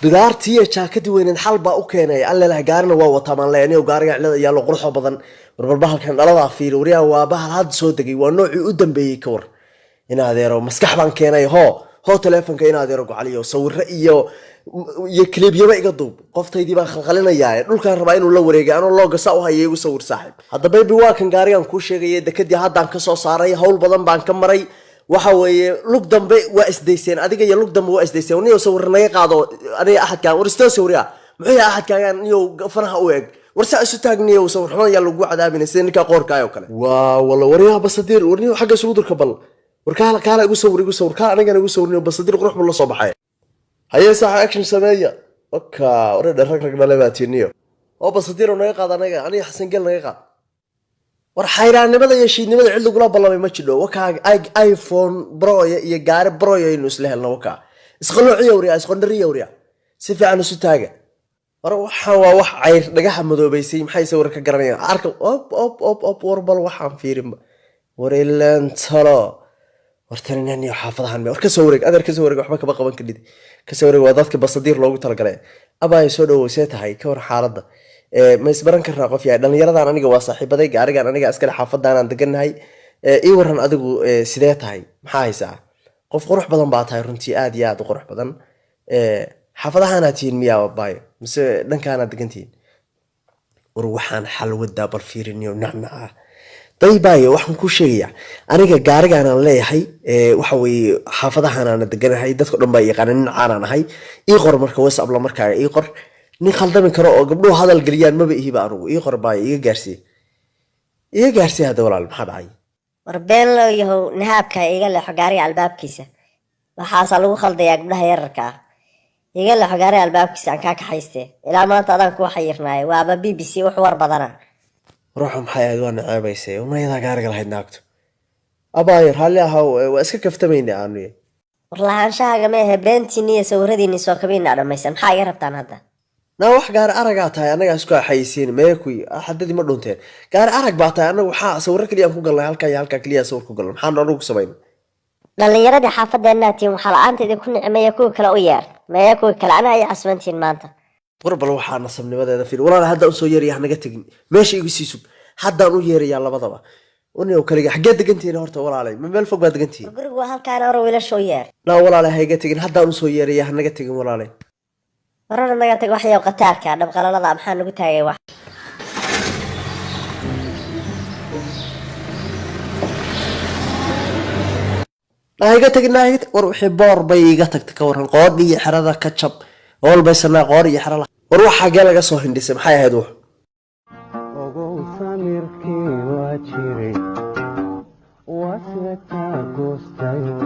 bidaartii jaakadii weyneed xal baa u keenay alla la gaarina waa watamaan leenay oo gaariga cilada ayaa loo qurxo badan warbalba halkan dhalada fiir wariyaa waa bahal had soo dagay waa noocii u dambeeyay ka war in adeero maskax baan keenay ho telefonka in adeero gocaliyo sawirro iyo kliibyaba iga duub qoftaydii baan khalqalinayaa dhulkaan rabaa inuu la wareegay anoo looga saa u hayay igu sawir saaxiib hadda baby waa kan gaarigan ku sheegay dekadii haddaan ka soo saaray hawl badan baan ka maray waxa weeye lug dambe waa isdeyseen adiga iyo lug dambe waa isdeyseen niyo sawir naga qaado aniga ahadkaan waristoo sawriya muxuu ahadkaagan niyo fanaha u eeg warsa isu taagniyo sawir xumaan yaa lagu cadaabinay sida ninka qoorkaayo kale waa wala wariyaha basadir warniyo xagga soo durka bal warkaala kaala igu sawir ka aniga igu sawirniyo basadir qurux buu la soo baxay haye sax action sameeya oka warada rag dhaleebaatiniyo oo basadir naga qaad aniga xasan gal naga qaad war xayraanimada iyo shiidnimada cid lagu la ballamay ma jiro wakaaga iPhone Pro iyo gaari Pro inuu isla helno waka isqaloociyo wariya isqandariyo wariya si fiican isu taaga war waxa waa wax cayr dhagaxa madoobaysay maxay sawir ka garanayaan arka op warbal waxaan fiirin warilan talo wartanani xaafadahan war ka soo wareeg adeer ka soo wareeg waxba ka qaban kadib ka soo wareeg waa dadka basadir loogu talagalay abay soo dhawoosay tahay ka war xaaladda ma isbaran karnaa qof yahay dhalinyaradan aniga waa saaxiibaday gaarigan aniga askari xaafadaan aan deganahay ii waran adigu sidee tahay maxaa haysaa qof qurux badan baa tahay runtii aad iyo aad u qurux badan xaafadahaana tiin miyaa baayo mise dhankaana degantiin war waxaan xal wadaa bal fiiriniyo nacnaca daybaayo waxaan ku sheegayaa aniga gaarigan aan leeyahay waxa weeye xaafadahan aan deganahay dadka dhan baa yaqaan nin caan aan ahay ii qor marka WhatsApp la markaa ii qor nin khaldami karo oo gabdhuhu hadal galiyaan maba ihiba anugu ii qorbaay iga gaarsiy hada walaal maxaa dhacay war been loo yahow nahaabka iga leexo gaariga albaabkiisa waxaasa lagu khaldayaa gabdhaha yararka ah iga leexo gaariga albaabkiisa aan kaa kaxayste ilaa maanta adaan ku xayirnaay waaba BBC wax war badana ruuxu maxay ahayd waa naceebaysay umayada gaariga lahayd naagto abaayo raalli ahaw waa iska kaftamayna aanu war lahaanshahaga ma ahe beentiini iyo sawiradiini soo kabiina dhammaysan maxaa iga rabtaan hadda na wax gaar araga tahay anaga isku xayisiin meekuy xadadii ma dhunteen gaar arag baa tahay anaga waxa sawir kaliya ku galnay halka kaliya sawir ku galnay maxaan anagu sameeyay dhalinyaradii xaafadeena tiin waxa la'aanteed ku nicmeeya kuwa kale u yeer meeya kuwa kale ana ay casbantiin maanta warbal waxa nasabnimadeeda fiir walaal hadda soo yeeriyaa naga tagin meesha igu siisub hadda u yeeriyaa labadaba ونيو كلي حاجات دقنتين هرتا ولا علي من بالفوق ما دقنتين قرق وهالكان أروي ولا شوير لا ولا علي هاي قتين حتى نسوير يا هنا قتين ولا علي ورنا ما قتك وحيا وقتال كان نبغى لا ضع محل قلت هاي واحد لا هاي قتك لا وروحي بار بي قتك تكور القاضي حرذا كاتشب أول بيسنا قاري حرلا وروح حاجة لقى صهين دسم حي هدوه Wachiri wasweta gustayo